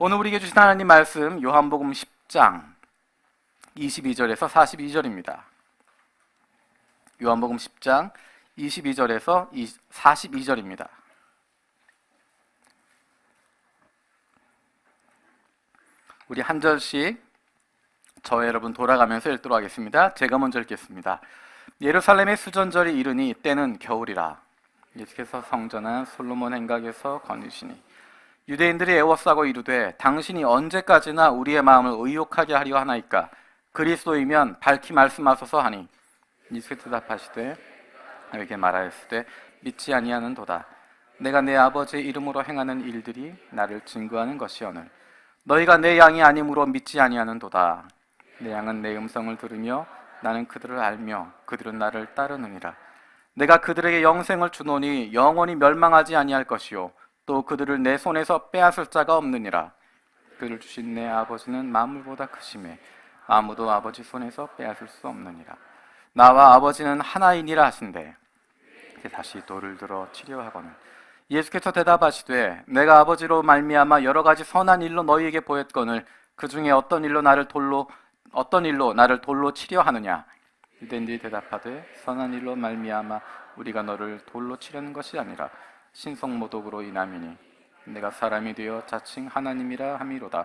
오늘 우리에게 주신 하나님 말씀 요한복음 10장 22절에서 42절입니다. 요한복음 10장 22절에서 42절입니다. 우리 한 절씩 저와 여러분 돌아가면서 읽도록 하겠습니다. 제가 먼저 읽겠습니다. 예루살렘의 수전절이 이르니 때는 겨울이라. 예수께서 성전한 솔로몬 행각에서 거니시니 유대인들이 애워싸고 이르되 당신이 언제까지나 우리의 마음을 의욕하게 하려 하나이까? 그리스도이면 밝히 말씀하소서 하니 예수께서 대답하시되 너에게 말하였으되 믿지 아니하는도다. 내가 내 아버지의 이름으로 행하는 일들이 나를 증거하는 것이오늘 너희가 내 양이 아니므로 믿지 아니하는도다. 내 양은 내 음성을 들으며 나는 그들을 알며 그들은 나를 따르느니라. 내가 그들에게 영생을 주노니 영원히 멸망하지 아니할 것이요 또 그들을 내 손에서 빼앗을 자가 없느니라. 그를 주신 내 아버지는 만물보다 크심에 아무도 아버지 손에서 빼앗을 수 없느니라. 나와 아버지는 하나이니라 하신대 다시 돌을 들어 치려 하거늘 예수께서 대답하시되 내가 아버지로 말미암아 여러 가지 선한 일로 너희에게 보였거늘 그 중에 어떤 일로 나를 돌로 치려 하느냐? 유대인들이 대답하되 선한 일로 말미암아 우리가 너를 돌로 치려는 것이 아니라 신성모독으로 인함이니 내가 사람이 되어 자칭 하나님이라 함이로다.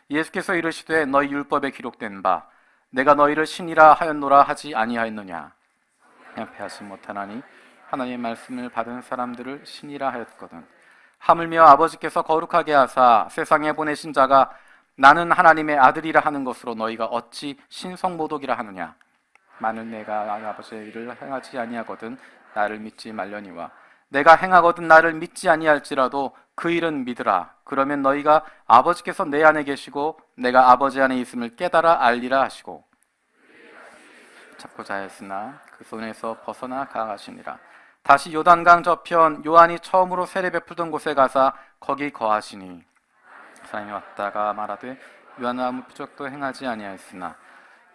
예수께서 이르시되 너희 율법에 기록된 바 내가 너희를 신이라 하였노라 하지 아니하였느냐? 패하지 못하나니 하나님의 말씀을 받은 사람들을 신이라 하였거든. 하물며 아버지께서 거룩하게 하사 세상에 보내신 자가 나는 하나님의 아들이라 하는 것으로 너희가 어찌 신성모독이라 하느냐? 만일 내가 아버지의 일을 행하지 아니하거든 나를 믿지 말려니와 내가 행하거든 나를 믿지 아니할지라도 그 일은 믿으라. 그러면 너희가 아버지께서 내 안에 계시고 내가 아버지 안에 있음을 깨달아 알리라 하시고 잡고자 했으나 그 손에서 벗어나 가하시니라. 다시 요단강 저편 요한이 처음으로 세례 베풀던 곳에 가사 거기 거하시니 사람이 왔다가 말하되 요한은 아무 표적도 행하지 아니하였으나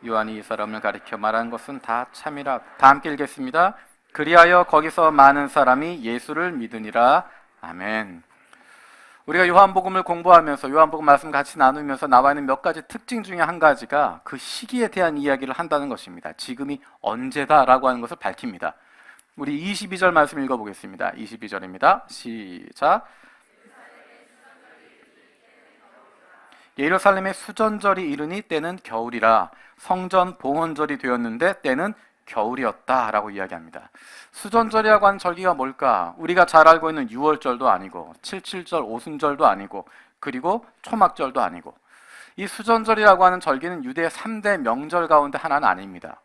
요한이 이 사람을 가리켜 말한 것은 다 참이라. 다 함께 읽겠습니다. 그리하여 거기서 많은 사람이 예수를 믿으니라. 아멘. 우리가 요한복음을 공부하면서 요한복음 말씀 같이 나누면서 나와 있는 몇 가지 특징 중에 한 가지가 그 시기에 대한 이야기를 한다는 것입니다. 지금이 언제다라고 하는 것을 밝힙니다. 우리 22절 말씀 읽어보겠습니다. 22절입니다. 시작. 예루살렘의 수전절이 이르니 때는 겨울이라. 성전 봉헌절이 되었는데 때는 겨울이었다라고 이야기합니다. 수전절이라고 하는 절기가 뭘까? 우리가 잘 알고 있는 6월절도 아니고 7.7절, 오순절도 아니고 그리고 초막절도 아니고 이 수전절이라고 하는 절기는 유대의 3대 명절 가운데 하나는 아닙니다.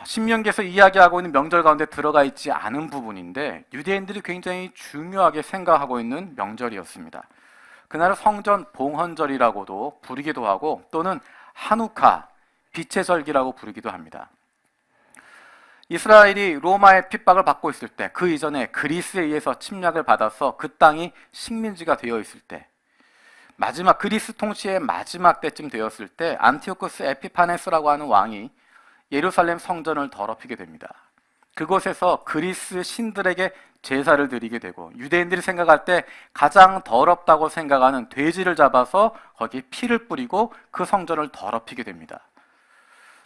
신명기에서 이야기하고 있는 명절 가운데 들어가 있지 않은 부분인데 유대인들이 굉장히 중요하게 생각하고 있는 명절이었습니다. 그날을 성전 봉헌절이라고도 부르기도 하고 또는 하누카, 빛의 절기라고 부르기도 합니다. 이스라엘이 로마의 핍박을 받고 있을 때, 그 이전에 그리스에 의해서 침략을 받아서 그 땅이 식민지가 되어 있을 때, 마지막 그리스 통치의 마지막 때쯤 되었을 때 안티오쿠스 에피파네스라고 하는 왕이 예루살렘 성전을 더럽히게 됩니다. 그곳에서 그리스 신들에게 제사를 드리게 되고 유대인들이 생각할 때 가장 더럽다고 생각하는 돼지를 잡아서 거기에 피를 뿌리고 그 성전을 더럽히게 됩니다.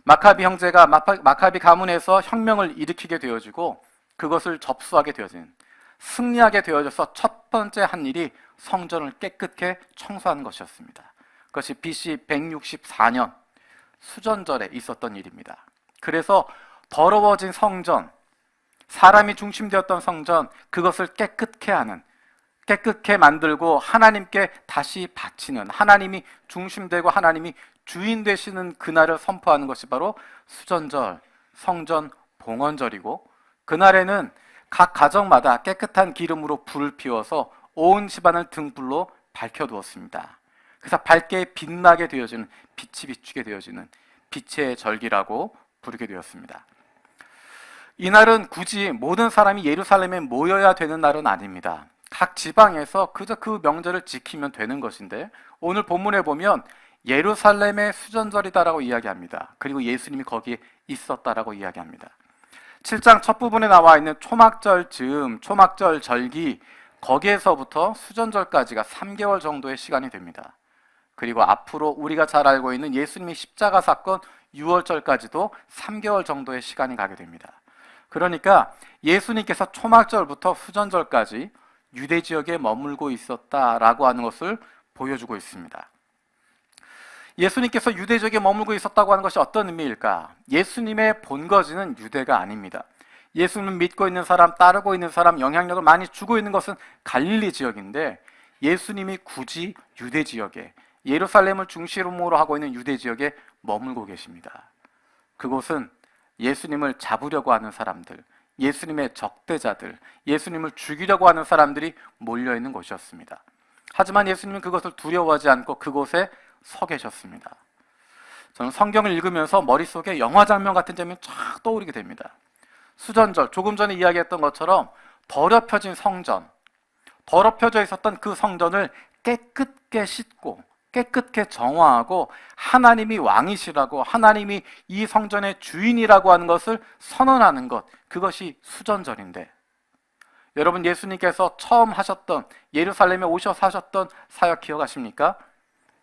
마카비 형제가 마카비 가문에서 혁명을 일으키게 되어지고 그것을 접수하게 되어진 승리하게 되어져서 첫 번째 한 일이 성전을 깨끗게 청소하는 것이었습니다. 그것이 BC 164년 수전절에 있었던 일입니다. 그래서 더러워진 성전, 사람이 중심되었던 성전, 그것을 깨끗게 만들고 하나님께 다시 바치는, 하나님이 중심되고 하나님이 주인 되시는 그날을 선포하는 것이 바로 수전절, 성전 봉헌절이고 그날에는 각 가정마다 깨끗한 기름으로 불을 피워서 온 집안을 등불로 밝혀두었습니다. 그래서 밝게 빛나게 되어지는, 빛이 비추게 되어지는 빛의 절기라고 부르게 되었습니다. 이날은 굳이 모든 사람이 예루살렘에 모여야 되는 날은 아닙니다. 각 지방에서 그저 그 명절을 지키면 되는 것인데 오늘 본문에 보면 예루살렘의 수전절이다라고 이야기합니다. 그리고 예수님이 거기에 있었다라고 이야기합니다. 7장 첫 부분에 나와 있는 초막절 즈음, 초막절 절기, 거기에서부터 수전절까지가 3개월 정도의 시간이 됩니다. 그리고 앞으로 우리가 잘 알고 있는 예수님의 십자가 사건 6월절까지도 3개월 정도의 시간이 가게 됩니다. 그러니까 예수님께서 초막절부터 수전절까지 유대 지역에 머물고 있었다라고 하는 것을 보여주고 있습니다. 예수님께서 유대 지역에 머물고 있었다고 하는 것이 어떤 의미일까? 예수님의 본거지는 유대가 아닙니다. 예수님 믿고 있는 사람, 따르고 있는 사람, 영향력을 많이 주고 있는 것은 갈릴리 지역인데, 예수님이 굳이 유대 지역에, 예루살렘을 중심으로 하고 있는 유대 지역에 머물고 계십니다. 그곳은 예수님을 잡으려고 하는 사람들, 예수님의 적대자들, 예수님을 죽이려고 하는 사람들이 몰려있는 곳이었습니다. 하지만 예수님은 그것을 두려워하지 않고 그곳에 서 계셨습니다. 저는 성경을 읽으면서 머릿속에 영화 장면 같은 장면이 쫙 떠오르게 됩니다. 수전절, 조금 전에 이야기했던 것처럼 더럽혀진 성전, 더럽혀져 있었던 그 성전을 깨끗게 씻고 깨끗게 정화하고 하나님이 왕이시라고, 하나님이 이 성전의 주인이라고 하는 것을 선언하는 것, 그것이 수전절인데, 여러분 예수님께서 처음 하셨던, 예루살렘에 오셔서 하셨던 사역 기억하십니까?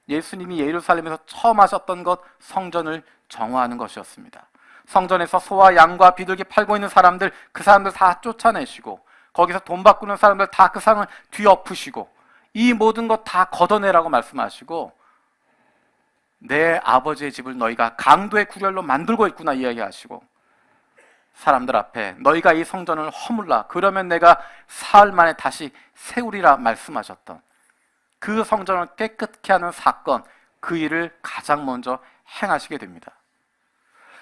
예수님이 예루살렘에서 처음 하셨던 것, 성전을 정화하는 것이었습니다. 성전에서 소와 양과 비둘기 팔고 있는 사람들, 그 사람들 다 쫓아내시고, 거기서 돈 바꾸는 사람들 다 그 상을 뒤엎으시고, 이 모든 것 다 걷어내라고 말씀하시고, 내 아버지의 집을 너희가 강도의 구렬로 만들고 있구나 이야기하시고, 사람들 앞에 너희가 이 성전을 허물라, 그러면 내가 사흘 만에 다시 세우리라 말씀하셨던 그 성전을 깨끗게 하는 사건, 그 일을 가장 먼저 행하시게 됩니다.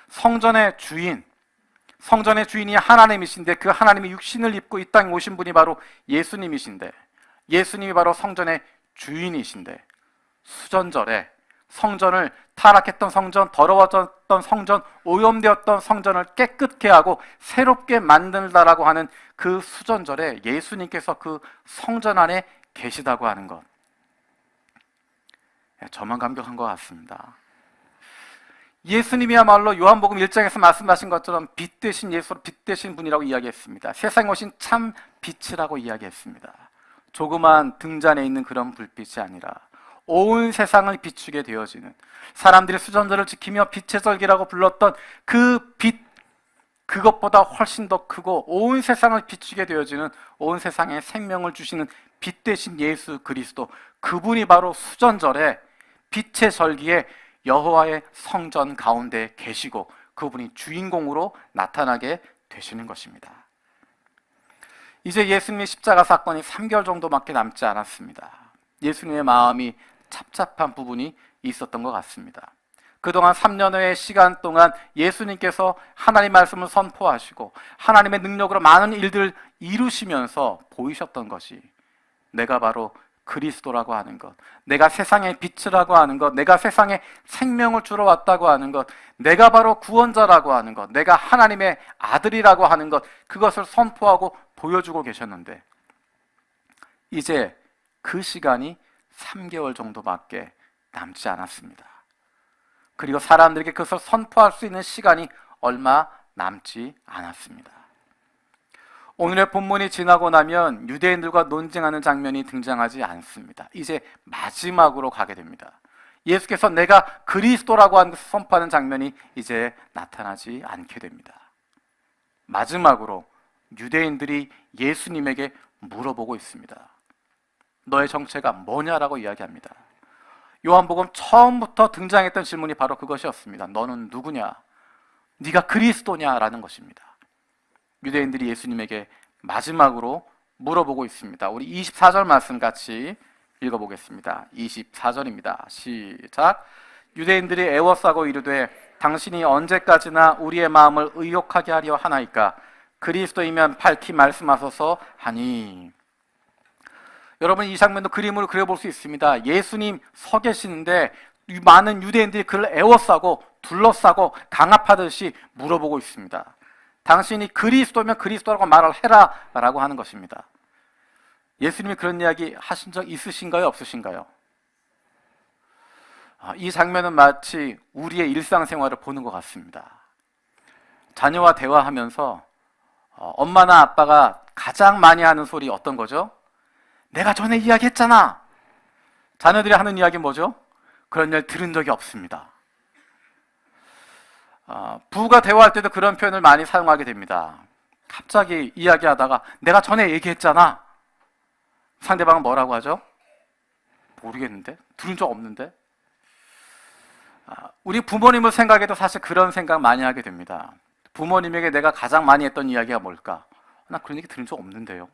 성전의 주인이 하나님이신데, 그 하나님이 육신을 입고 이 땅에 오신 분이 바로 예수님이신데, 예수님이 바로 성전의 주인이신데, 수전절에 성전을, 타락했던 성전, 더러워졌던 성전, 오염되었던 성전을 깨끗게 하고 새롭게 만들다라고 하는 그 수전절에 예수님께서 그 성전 안에 계시다고 하는 것, 저만 감격한 것 같습니다. 예수님이야말로 요한복음 1장에서 말씀하신 것처럼 빛 되신 예수, 빛 되신 분이라고 이야기했습니다. 세상에 오신 참 빛이라고 이야기했습니다. 조그만 등잔에 있는 그런 불빛이 아니라 온 세상을 비추게 되어지는, 사람들이 수전절을 지키며 빛의 절기라고 불렀던 그 빛, 그것보다 훨씬 더 크고 온 세상을 비추게 되어지는, 온 세상에 생명을 주시는 빛 되신 예수 그리스도, 그분이 바로 수전절에 빛의 절기에 여호와의 성전 가운데 계시고 그분이 주인공으로 나타나게 되시는 것입니다. 이제 예수님의 십자가 사건이 3개월 정도밖에 남지 않았습니다. 예수님의 마음이 착잡한 부분이 있었던 것 같습니다. 그동안 3년여의 시간 동안 예수님께서 하나님 말씀을 선포하시고 하나님의 능력으로 많은 일들을 이루시면서 보이셨던 것이, 내가 바로 그리스도라고 하는 것, 내가 세상의 빛이라고 하는 것, 내가 세상에 생명을 주러 왔다고 하는 것, 내가 바로 구원자라고 하는 것, 내가 하나님의 아들이라고 하는 것, 그것을 선포하고 보여주고 계셨는데, 이제 그 시간이 3개월 정도밖에 남지 않았습니다. 그리고 사람들에게 그것을 선포할 수 있는 시간이 얼마 남지 않았습니다. 오늘의 본문이 지나고 나면 유대인들과 논쟁하는 장면이 등장하지 않습니다. 이제 마지막으로 가게 됩니다. 예수께서 내가 그리스도라고 하는 것을 선포하는 장면이 이제 나타나지 않게 됩니다. 마지막으로 유대인들이 예수님에게 물어보고 있습니다. 너의 정체가 뭐냐라고 이야기합니다. 요한복음 처음부터 등장했던 질문이 바로 그것이었습니다. 너는 누구냐? 네가 그리스도냐라는 것입니다. 유대인들이 예수님에게 마지막으로 물어보고 있습니다. 우리 24절 말씀 같이 읽어보겠습니다. 24절입니다. 시작. 유대인들이 애워싸고 이르되 당신이 언제까지나 우리의 마음을 의욕하게 하려 하나이까? 그리스도이면 밝히 말씀하소서 하니. 여러분, 이 장면도 그림으로 그려볼 수 있습니다. 예수님 서 계시는데 많은 유대인들이 그를 애워싸고 둘러싸고 강압하듯이 물어보고 있습니다. 당신이 그리스도면 그리스도라고 말을 해라 라고 하는 것입니다. 예수님이 그런 이야기 하신 적 있으신가요? 없으신가요? 이 장면은 마치 우리의 일상생활을 보는 것 같습니다. 자녀와 대화하면서 엄마나 아빠가 가장 많이 하는 소리 어떤 거죠? 내가 전에 이야기했잖아. 자녀들이 하는 이야기 뭐죠? 그런 일 들은 적이 없습니다. 부부가 대화할 때도 그런 표현을 많이 사용하게 됩니다. 갑자기 이야기하다가 내가 전에 얘기했잖아. 상대방은 뭐라고 하죠? 모르겠는데? 들은 적 없는데? 우리 부모님을 생각해도 사실 그런 생각 많이 하게 됩니다. 부모님에게 내가 가장 많이 했던 이야기가 뭘까? 나 그런 얘기 들은 적 없는데요.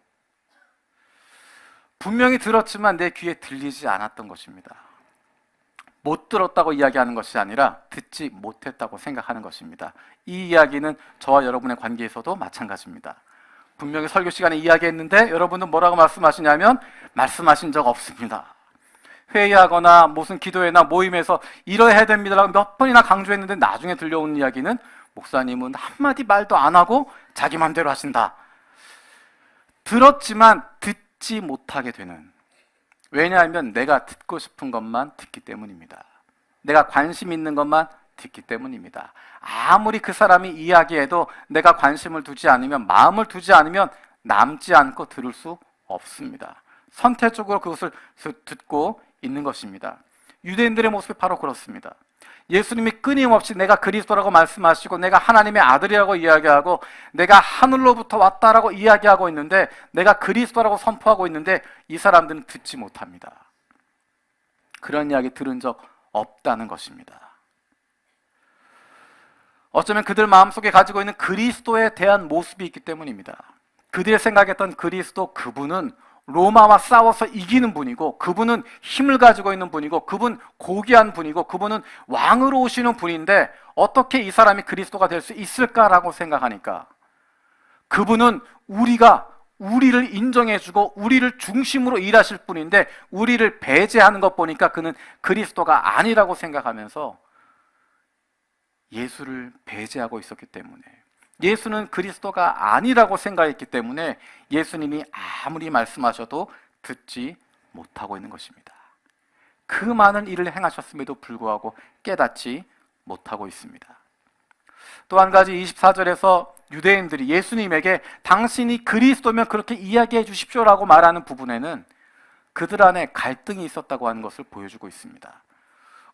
분명히 들었지만 내 귀에 들리지 않았던 것입니다. 못 들었다고 이야기하는 것이 아니라 듣지 못했다고 생각하는 것입니다. 이 이야기는 저와 여러분의 관계에서도 마찬가지입니다. 분명히 설교 시간에 이야기했는데 여러분은 뭐라고 말씀하시냐면 말씀하신 적 없습니다. 회의하거나 무슨 기도회나 모임에서 이러해야 됩니다라고 몇 번이나 강조했는데 나중에 들려오는 이야기는 목사님은 한마디 말도 안 하고 자기 맘대로 하신다. 들었지만 듣지 못하게 되는, 왜냐하면 내가 듣고 싶은 것만 듣기 때문입니다. 내가 관심 있는 것만 듣기 때문입니다. 아무리 그 사람이 이야기해도 내가 관심을 두지 않으면, 마음을 두지 않으면 남지 않고 들을 수 없습니다. 선택적으로 그것을 듣고 있는 것입니다. 유대인들의 모습이 바로 그렇습니다. 예수님이 끊임없이 내가 그리스도라고 말씀하시고 내가 하나님의 아들이라고 이야기하고 내가 하늘로부터 왔다라고 이야기하고 있는데, 내가 그리스도라고 선포하고 있는데 이 사람들은 듣지 못합니다. 그런 이야기 들은 적 없다는 것입니다. 어쩌면 그들 마음속에 가지고 있는 그리스도에 대한 모습이 있기 때문입니다. 그들이 생각했던 그리스도, 그분은 로마와 싸워서 이기는 분이고, 그분은 힘을 가지고 있는 분이고, 그분 고귀한 분이고, 그분은 왕으로 오시는 분인데 어떻게 이 사람이 그리스도가 될 수 있을까라고 생각하니까, 그분은 우리를 인정해주고 우리를 중심으로 일하실 분인데 우리를 배제하는 것 보니까 그는 그리스도가 아니라고 생각하면서 예수를 배제하고 있었기 때문에, 예수는 그리스도가 아니라고 생각했기 때문에 예수님이 아무리 말씀하셔도 듣지 못하고 있는 것입니다. 그 많은 일을 행하셨음에도 불구하고 깨닫지 못하고 있습니다. 또 한 가지, 24절에서 유대인들이 예수님에게 당신이 그리스도면 그렇게 이야기해 주십시오라고 말하는 부분에는 그들 안에 갈등이 있었다고 하는 것을 보여주고 있습니다.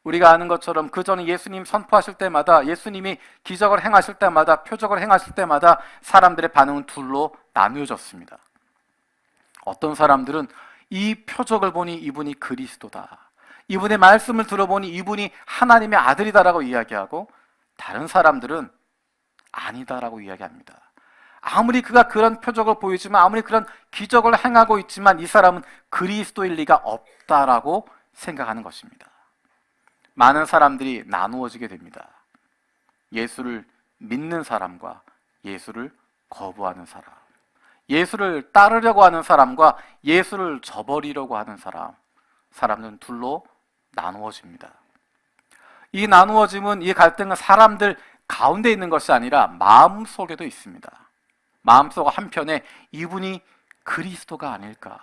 우리가 아는 것처럼 그 전에 예수님 선포하실 때마다, 예수님이 기적을 행하실 때마다, 표적을 행하실 때마다 사람들의 반응은 둘로 나누어졌습니다. 어떤 사람들은 이 표적을 보니 이분이 그리스도다, 이분의 말씀을 들어보니 이분이 하나님의 아들이다라고 이야기하고, 다른 사람들은 아니다라고 이야기합니다. 아무리 그가 그런 표적을 보이지만, 아무리 그런 기적을 행하고 있지만 이 사람은 그리스도일 리가 없다라고 생각하는 것입니다. 많은 사람들이 나누어지게 됩니다. 예수를 믿는 사람과 예수를 거부하는 사람, 예수를 따르려고 하는 사람과 예수를 저버리려고 하는 사람은 둘로 나누어집니다. 이 나누어짐은, 이 갈등은 사람들 가운데 있는 것이 아니라 마음속에도 있습니다. 마음속 한편에 이분이 그리스도가 아닐까,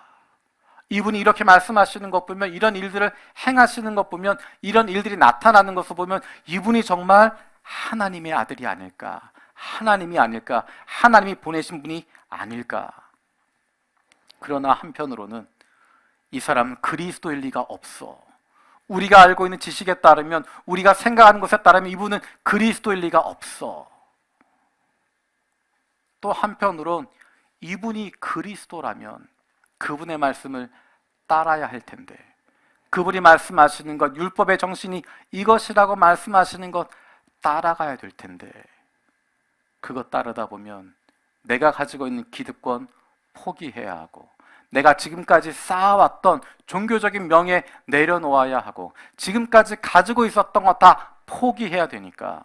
이분이 이렇게 말씀하시는 것 보면, 이런 일들을 행하시는 것 보면, 이런 일들이 나타나는 것을 보면 이분이 정말 하나님의 아들이 아닐까, 하나님이 아닐까, 하나님이 보내신 분이 아닐까. 그러나 한편으로는 이 사람은 그리스도일 리가 없어, 우리가 알고 있는 지식에 따르면, 우리가 생각하는 것에 따르면 이분은 그리스도일 리가 없어. 또 한편으론 이분이 그리스도라면 그분의 말씀을 따라야 할 텐데, 그분이 말씀하시는 것, 율법의 정신이 이것이라고 말씀하시는 것 따라가야 될 텐데, 그것 따르다 보면 내가 가지고 있는 기득권 포기해야 하고, 내가 지금까지 쌓아왔던 종교적인 명예 내려놓아야 하고, 지금까지 가지고 있었던 것 다 포기해야 되니까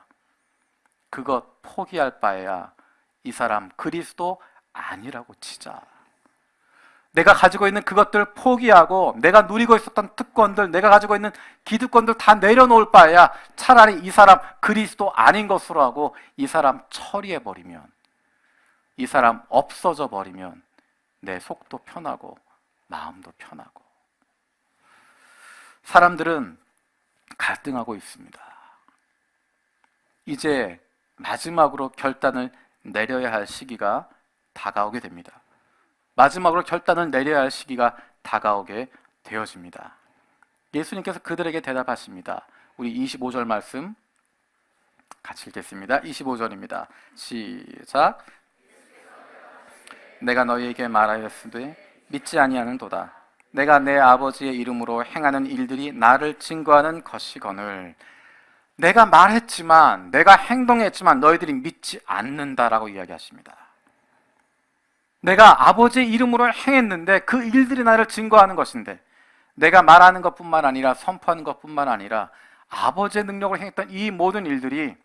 그것 포기할 바에야 이 사람 그리스도 아니라고 치자. 내가 가지고 있는 그것들 포기하고, 내가 누리고 있었던 특권들, 내가 가지고 있는 기득권들 다 내려놓을 바에야 차라리 이 사람 그리스도 아닌 것으로 하고 이 사람 처리해버리면, 이 사람 없어져 버리면 내 속도 편하고 마음도 편하고. 사람들은 갈등하고 있습니다. 이제 마지막으로 결단을 내려야 할 시기가 다가오게 됩니다. 마지막으로 결단을 내려야 할 시기가 다가오게 되어집니다. 예수님께서 그들에게 대답하십니다. 우리 25절 말씀 같이 읽겠습니다. 25절입니다. 시작. 내가 너희에게 말하였으되 믿지 아니하는도다. 내가 내 아버지의 이름으로 행하는 일들이 나를 증거하는 것이거늘. 내가 말했지만, 내가 행동했지만 너희들이 믿지 않는다라고 이야기하십니다. 내가 아버지의 이름으로 행했는데 그 일들이 나를 증거하는 것인데, 내가 말하는 것뿐만 아니라 선포하는 것뿐만 아니라 아버지의 능력을 행했던 이 모든 일들이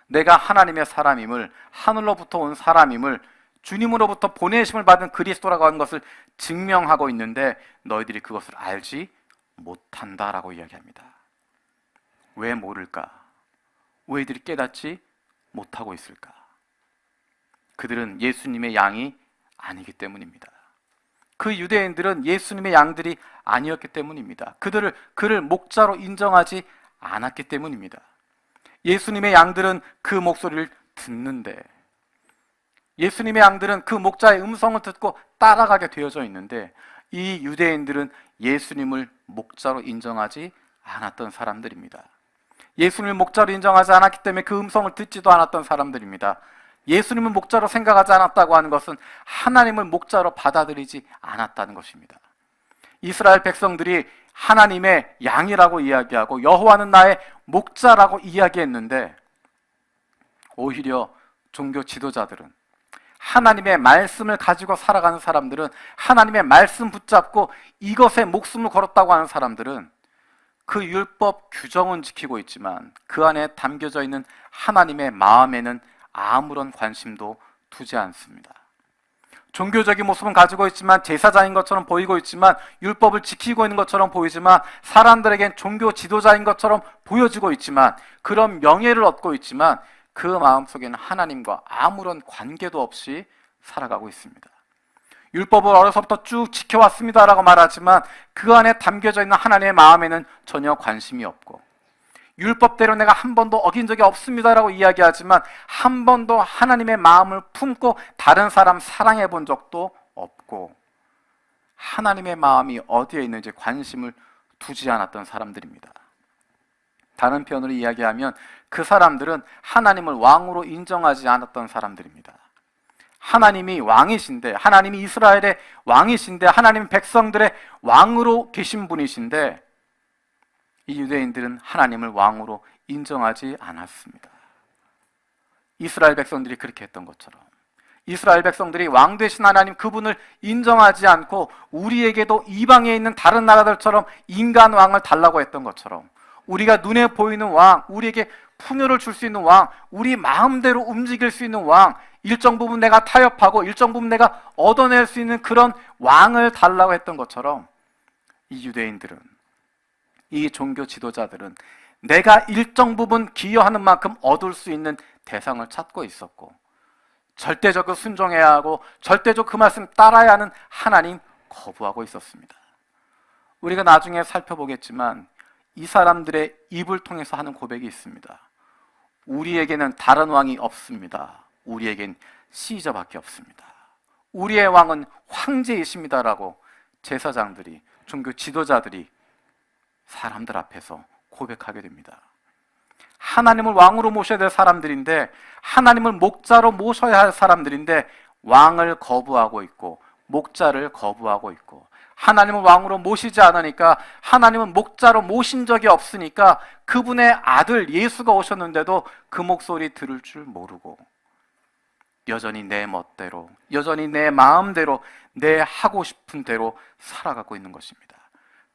내가 하나님의 사람임을, 하늘로부터 온 사람임을, 주님으로부터 보내심을 받은 그리스도라고 하는 것을 증명하고 있는데 너희들이 그것을 알지 못한다라고 이야기합니다. 왜 모를까? 왜 이들이 깨닫지 못하고 있을까? 그들은 예수님의 양이 아니기 때문입니다. 그 유대인들은 예수님의 양들이 아니었기 때문입니다. 그를 목자로 인정하지 않았기 때문입니다. 예수님의 양들은 그 목소리를 듣는데, 예수님의 양들은 그 목자의 음성을 듣고 따라가게 되어져 있는데, 이 유대인들은 예수님을 목자로 인정하지 않았던 사람들입니다. 예수님을 목자로 인정하지 않았기 때문에 그 음성을 듣지도 않았던 사람들입니다. 예수님을 목자로 생각하지 않았다고 하는 것은 하나님을 목자로 받아들이지 않았다는 것입니다. 이스라엘 백성들이 하나님의 양이라고 이야기하고 여호와는 나의 목자라고 이야기했는데, 오히려 종교 지도자들은, 하나님의 말씀을 가지고 살아가는 사람들은, 하나님의 말씀 붙잡고 이것에 목숨을 걸었다고 하는 사람들은 그 율법 규정은 지키고 있지만 그 안에 담겨져 있는 하나님의 마음에는 아무런 관심도 두지 않습니다. 종교적인 모습은 가지고 있지만, 제사장인 것처럼 보이고 있지만, 율법을 지키고 있는 것처럼 보이지만, 사람들에겐 종교 지도자인 것처럼 보여지고 있지만, 그런 명예를 얻고 있지만 그 마음속에는 하나님과 아무런 관계도 없이 살아가고 있습니다. 율법을 어려서부터 쭉 지켜왔습니다라고 말하지만 그 안에 담겨져 있는 하나님의 마음에는 전혀 관심이 없고, 율법대로 내가 한 번도 어긴 적이 없습니다라고 이야기하지만 한 번도 하나님의 마음을 품고 다른 사람 사랑해 본 적도 없고, 하나님의 마음이 어디에 있는지 관심을 두지 않았던 사람들입니다. 다른 편으로 이야기하면 그 사람들은 하나님을 왕으로 인정하지 않았던 사람들입니다. 하나님이 왕이신데, 하나님이 이스라엘의 왕이신데, 하나님 백성들의 왕으로 계신 분이신데, 이 유대인들은 하나님을 왕으로 인정하지 않았습니다. 이스라엘 백성들이 그렇게 했던 것처럼, 이스라엘 백성들이 왕 되신 하나님 그분을 인정하지 않고 우리에게도 이방에 있는 다른 나라들처럼 인간 왕을 달라고 했던 것처럼, 우리가 눈에 보이는 왕, 우리에게 풍요를 줄 수 있는 왕, 우리 마음대로 움직일 수 있는 왕, 일정 부분 내가 타협하고 일정 부분 내가 얻어낼 수 있는 그런 왕을 달라고 했던 것처럼, 이 유대인들은, 이 종교 지도자들은 내가 일정 부분 기여하는 만큼 얻을 수 있는 대상을 찾고 있었고, 절대적으로 순종해야 하고 절대적으로 그 말씀 따라야 하는 하나님 거부하고 있었습니다. 우리가 나중에 살펴보겠지만 이 사람들의 입을 통해서 하는 고백이 있습니다. 우리에게는 다른 왕이 없습니다. 우리에겐 시저밖에 없습니다. 우리의 왕은 황제이십니다라고 제사장들이, 종교 지도자들이 사람들 앞에서 고백하게 됩니다. 하나님을 왕으로 모셔야 될 사람들인데, 하나님을 목자로 모셔야 할 사람들인데 왕을 거부하고 있고 목자를 거부하고 있고, 하나님을 왕으로 모시지 않으니까, 하나님은 목자로 모신 적이 없으니까 그분의 아들 예수가 오셨는데도 그 목소리 들을 줄 모르고 여전히 내 멋대로, 여전히 내 마음대로, 내 하고 싶은 대로 살아가고 있는 것입니다.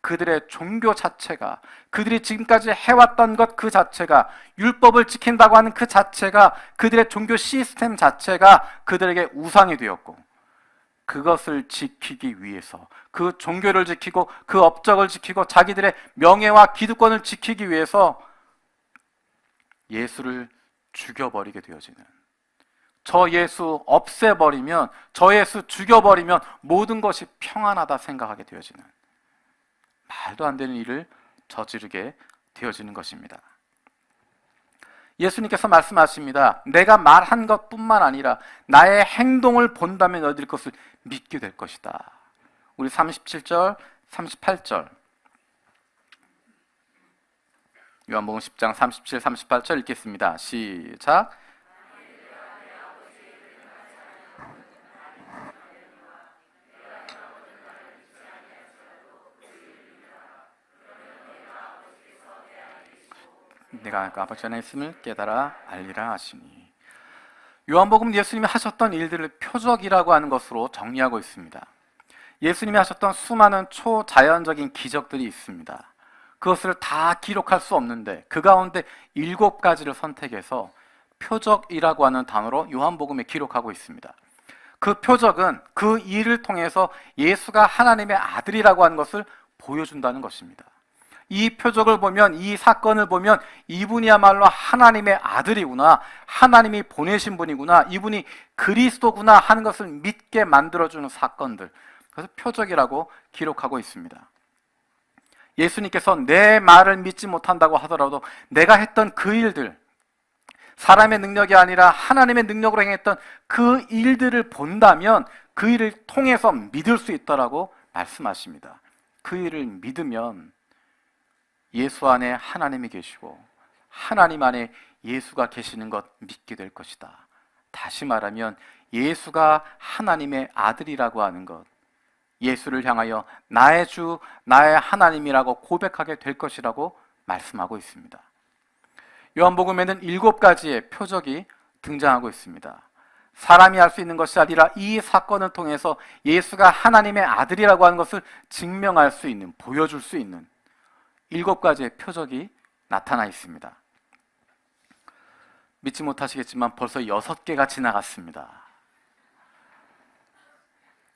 그들의 종교 자체가, 그들이 지금까지 해왔던 것 그 자체가, 율법을 지킨다고 하는 그 자체가, 그들의 종교 시스템 자체가 그들에게 우상이 되었고, 그것을 지키기 위해서, 그 종교를 지키고 그 업적을 지키고 자기들의 명예와 기득권을 지키기 위해서 예수를 죽여버리게 되어지는, 저 예수 없애버리면, 저 예수 죽여버리면 모든 것이 평안하다 생각하게 되어지는, 말도 안 되는 일을 저지르게 되어지는 것입니다. 예수님께서 말씀하십니다. 내가 말한 것뿐만 아니라 나의 행동을 본다면 너희들이 그것을 믿게 될 것이다. 우리 37절, 38절 요한복음 10장 37, 38절 읽겠습니다. 시작. 내가 아버지 안에 있음을 깨달아 알리라 하시니. 요한복음 예수님이 하셨던 일들을 표적이라고 하는 것으로 정리하고 있습니다. 예수님이 하셨던 수많은 초자연적인 기적들이 있습니다. 그것을 다 기록할 수 없는데 그 가운데 7가지를 선택해서 표적이라고 하는 단어로 요한복음에 기록하고 있습니다. 그 표적은 그 일을 통해서 예수가 하나님의 아들이라고 하는 것을 보여준다는 것입니다. 이 표적을 보면, 이 사건을 보면 이분이야말로 하나님의 아들이구나, 하나님이 보내신 분이구나, 이분이 그리스도구나 하는 것을 믿게 만들어주는 사건들, 그래서 표적이라고 기록하고 있습니다. 예수님께서 내 말을 믿지 못한다고 하더라도 내가 했던 그 일들, 사람의 능력이 아니라 하나님의 능력으로 행했던 그 일들을 본다면 그 일을 통해서 믿을 수 있다라고 말씀하십니다. 그 일을 믿으면 예수 안에 하나님이 계시고 하나님 안에 예수가 계시는 것 믿게 될 것이다. 다시 말하면 예수가 하나님의 아들이라고 하는 것, 예수를 향하여 나의 주, 나의 하나님이라고 고백하게 될 것이라고 말씀하고 있습니다. 요한복음에는 7가지의 표적이 등장하고 있습니다. 사람이 할 수 있는 것이 아니라 이 사건을 통해서 예수가 하나님의 아들이라고 하는 것을 증명할 수 있는, 보여줄 수 있는 7가지의 표적이 나타나 있습니다. 믿지 못하시겠지만 벌써 6개가 지나갔습니다.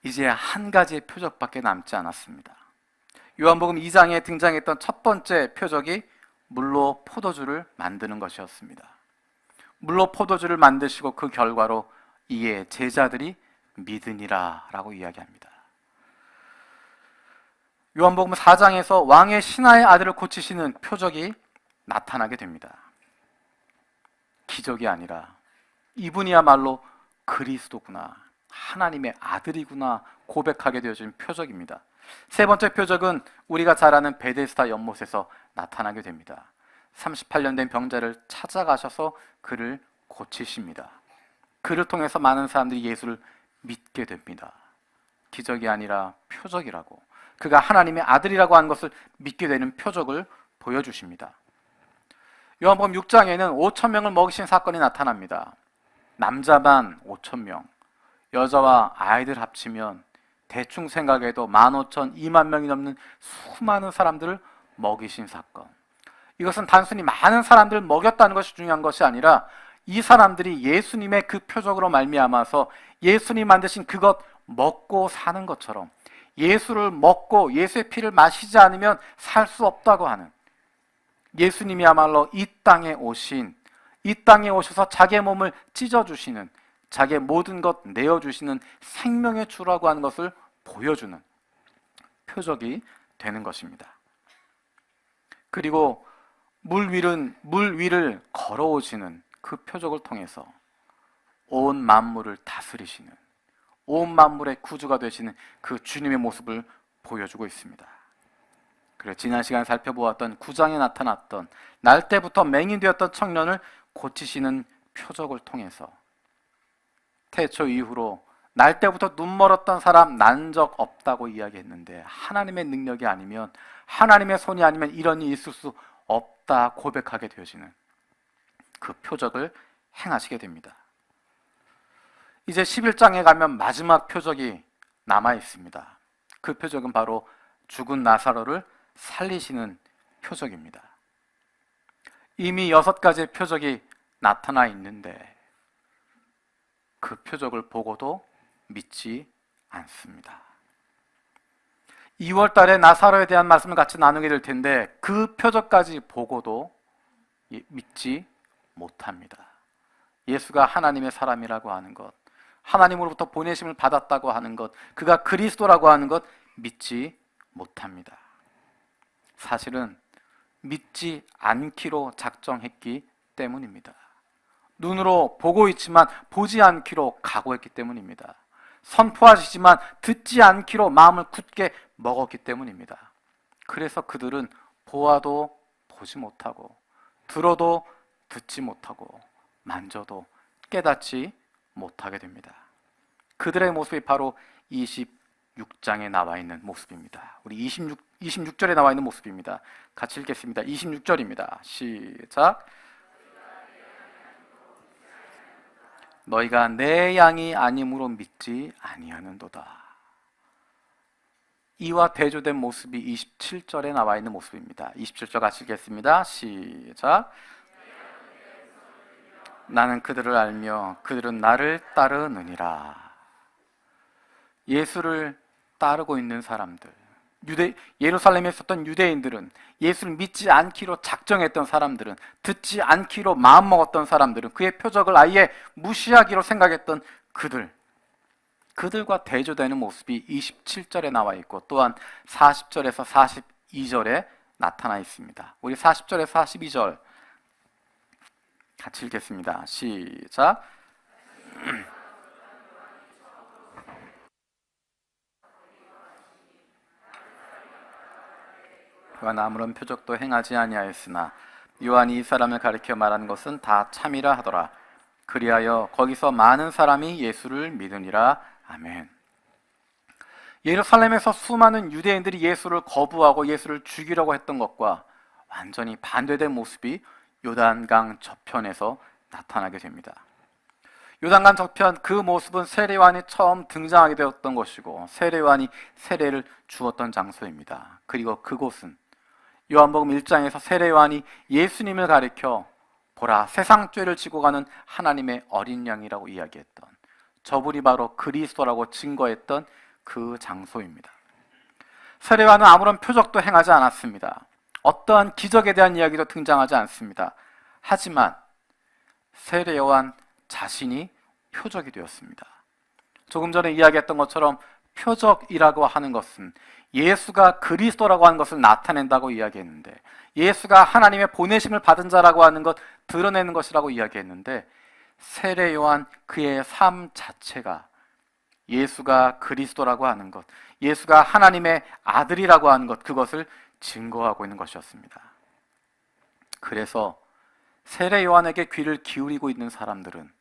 이제 한 가지의 표적밖에 남지 않았습니다. 요한복음 2장에 등장했던 첫 번째 표적이 물로 포도주를 만드는 것이었습니다. 물로 포도주를 만드시고 그 결과로 이에 제자들이 믿으니라 라고 이야기합니다. 요한복음 4장에서 왕의 신하의 아들을 고치시는 표적이 나타나게 됩니다. 기적이 아니라 이분이야말로 그리스도구나, 하나님의 아들이구나 고백하게 되어진 표적입니다. 세 번째 표적은 우리가 잘 아는 베데스다 연못에서 나타나게 됩니다. 38년 된 병자를 찾아가셔서 그를 고치십니다. 그를 통해서 많은 사람들이 예수를 믿게 됩니다. 기적이 아니라 표적이라고, 그가 하나님의 아들이라고 하는 것을 믿게 되는 표적을 보여주십니다. 요한복음 6장에는 5,000명을 먹이신 사건이 나타납니다. 남자만 5,000명, 여자와 아이들 합치면 대충 생각해도 15,000, 2만 명이 넘는 수많은 사람들을 먹이신 사건. 이것은 단순히 많은 사람들을 먹였다는 것이 중요한 것이 아니라 이 사람들이 예수님의 그 표적으로 말미암아서 예수님 만드신 그것 먹고 사는 것처럼, 예수를 먹고 예수의 피를 마시지 않으면 살 수 없다고 하는, 예수님이야말로 이 땅에 오셔서 자기의 몸을 찢어주시는, 자기의 모든 것 내어주시는 생명의 주라고 하는 것을 보여주는 표적이 되는 것입니다. 그리고 물 위를 걸어오시는 그 표적을 통해서 온 만물을 다스리시는, 온 만물의 구주가 되시는 그 주님의 모습을 보여주고 있습니다. 그리고 지난 시간에 살펴보았던 9장에 나타났던 날 때부터 맹인되었던 청년을 고치시는 표적을 통해서 태초 이후로 날 때부터 눈 멀었던 사람 난 적 없다고 이야기했는데 하나님의 능력이 아니면, 하나님의 손이 아니면 이런 일이 있을 수 없다 고백하게 되어지는 그 표적을 행하시게 됩니다. 이제 11장에 가면 마지막 표적이 남아 있습니다. 그 표적은 바로 죽은 나사로를 살리시는 표적입니다. 이미 6가지의 표적이 나타나 있는데 그 표적을 보고도 믿지 않습니다. 2월 달에 나사로에 대한 말씀을 같이 나누게 될 텐데 그 표적까지 보고도 믿지 못합니다. 예수가 하나님의 사람이라고 하는 것, 하나님으로부터 보내심을 받았다고 하는 것, 그가 그리스도라고 하는 것 믿지 못합니다. 사실은 믿지 않기로 작정했기 때문입니다. 눈으로 보고 있지만 보지 않기로 각오했기 때문입니다. 선포하시지만 듣지 않기로 마음을 굳게 먹었기 때문입니다. 그래서 그들은 보아도 보지 못하고 들어도 듣지 못하고 만져도 깨닫지 못하게 됩니다. 그들의 모습이 바로 26장에 나와 있는 모습입니다. 우리 26절에 나와 있는 모습입니다. 같이 읽겠습니다. 26절입니다. 시작. 너희가 내 양이 아님으로 믿지 아니하는도다. 이와 대조된 모습이 27절에 나와 있는 모습입니다. 27절 같이 읽겠습니다. 시작. 나는 그들을 알며 그들은 나를 따르느니라. 예수를 따르고 있는 사람들, 예루살렘에 있었던 유대인들은, 예수를 믿지 않기로 작정했던 사람들은, 듣지 않기로 마음먹었던 사람들은, 그의 표적을 아예 무시하기로 생각했던 그들과 대조되는 모습이 27절에 나와 있고 또한 40절에서 42절에 나타나 있습니다. 우리 40절에서 42절 같이 읽겠습니다. 시작. 그가 아무런 표적도 행하지 아니하였으나 요한이 이 사람을 가리켜 말한 것은 다 참이라 하더라. 그리하여 거기서 많은 사람이 예수를 믿으니라. 아멘. 예루살렘에서 수많은 유대인들이 예수를 거부하고 예수를 죽이려고 했던 것과 완전히 반대된 모습이 요단강 저편에서 나타나게 됩니다. 요단강 저편, 그 모습은 세례요한이 처음 등장하게 되었던 것이고 세례요한이 세례를 주었던 장소입니다. 그리고 그곳은 요한복음 1장에서 세례요한이 예수님을 가리켜 보라, 세상 죄를 지고 가는 하나님의 어린 양이라고 이야기했던, 저분이 바로 그리스도라고 증거했던 그 장소입니다. 세례요한은 아무런 표적도 행하지 않았습니다. 어떠한 기적에 대한 이야기도 등장하지 않습니다. 하지만 세례요한 자신이 표적이 되었습니다. 조금 전에 이야기했던 것처럼 표적이라고 하는 것은 예수가 그리스도라고 하는 것을 나타낸다고 이야기했는데, 예수가 하나님의 보내심을 받은 자라고 하는 것, 드러내는 것이라고 이야기했는데, 세례요한 그의 삶 자체가 예수가 그리스도라고 하는 것, 예수가 하나님의 아들이라고 하는 것, 그것을 증거하고 있는 것이었습니다. 그래서 세례요한에게 귀를 기울이고 있는 사람들은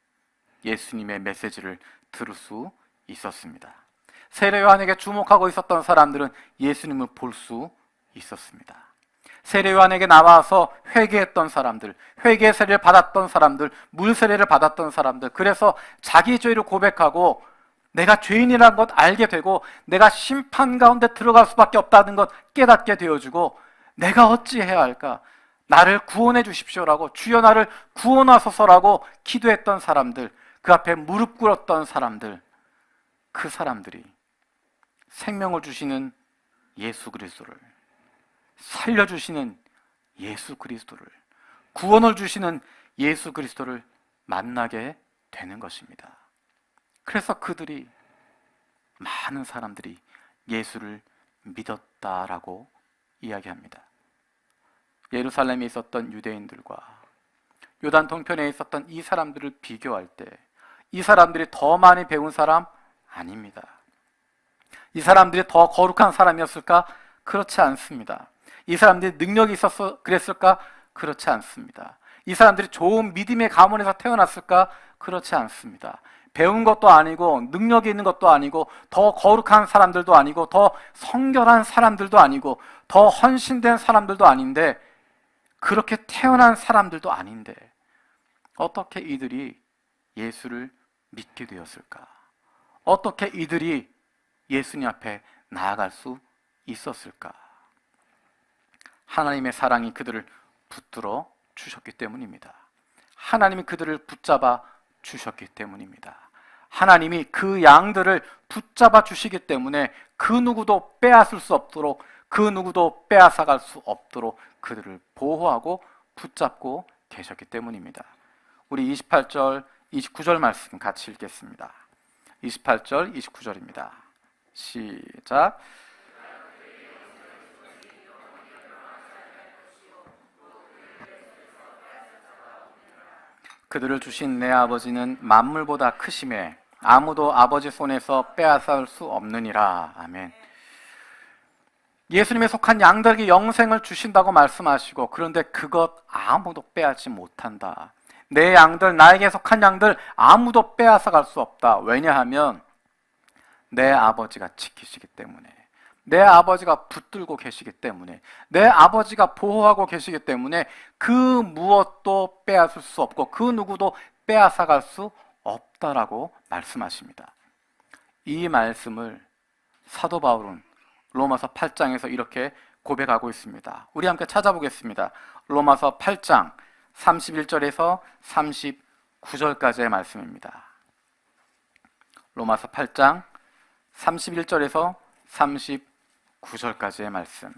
예수님의 메시지를 들을 수 있었습니다. 세례요한에게 주목하고 있었던 사람들은 예수님을 볼 수 있었습니다. 세례요한에게 나와서 회개했던 사람들, 회개 세례를 받았던 사람들, 물 세례를 받았던 사람들, 그래서 자기 죄를 고백하고 내가 죄인이라는 것 알게 되고 내가 심판 가운데 들어갈 수밖에 없다는 것 깨닫게 되어주고 내가 어찌해야 할까? 나를 구원해 주십시오라고, 주여 나를 구원하소서라고 기도했던 사람들, 그 앞에 무릎 꿇었던 사람들, 그 사람들이 생명을 주시는 예수 그리스도를, 살려주시는 예수 그리스도를, 구원을 주시는 예수 그리스도를 만나게 되는 것입니다. 그래서 많은 사람들이 예수를 믿었다라고 이야기합니다. 예루살렘에 있었던 유대인들과 요단 동편에 있었던 이 사람들을 비교할 때 이 사람들이 더 많이 배운 사람 아닙니다. 이 사람들이 더 거룩한 사람이었을까? 그렇지 않습니다. 이 사람들이 능력이 있어서 그랬을까? 그렇지 않습니다. 이 사람들이 좋은 믿음의 가문에서 태어났을까? 그렇지 않습니다. 배운 것도 아니고 능력이 있는 것도 아니고 더 거룩한 사람들도 아니고 더 성결한 사람들도 아니고 더 헌신된 사람들도 아닌데, 그렇게 태어난 사람들도 아닌데 어떻게 이들이 예수를 믿게 되었을까? 어떻게 이들이 예수님 앞에 나아갈 수 있었을까? 하나님의 사랑이 그들을 붙들어 주셨기 때문입니다. 하나님이 그들을 붙잡아 주셨기 때문입니다. 하나님이 그 양들을 붙잡아 주시기 때문에 그 누구도 빼앗을 수 없도록, 그 누구도 빼앗아갈 수 없도록 그들을 보호하고 붙잡고 계셨기 때문입니다. 우리 28절, 29절 말씀 같이 읽겠습니다. 28절, 29절입니다. 시작. 그들을 주신 내 아버지는 만물보다 크심에 아무도 아버지 손에서 빼앗을 수 없느니라. 아멘. 예수님에 속한 양들에게 영생을 주신다고 말씀하시고, 그런데 그것 아무도 빼앗지 못한다. 내 양들, 나에게 속한 양들 아무도 빼앗아 갈 수 없다. 왜냐하면 내 아버지가 지키시기 때문에, 내 아버지가 붙들고 계시기 때문에, 내 아버지가 보호하고 계시기 때문에 그 무엇도 빼앗을 수 없고 그 누구도 빼앗아 갈 수 없다라고 말씀하십니다. 이 말씀을 사도 바울은 로마서 8장에서 이렇게 고백하고 있습니다. 우리 함께 찾아보겠습니다. 로마서 8장 31절에서 39절까지의 말씀입니다. 로마서 8장 31절에서 39절까지의 말씀.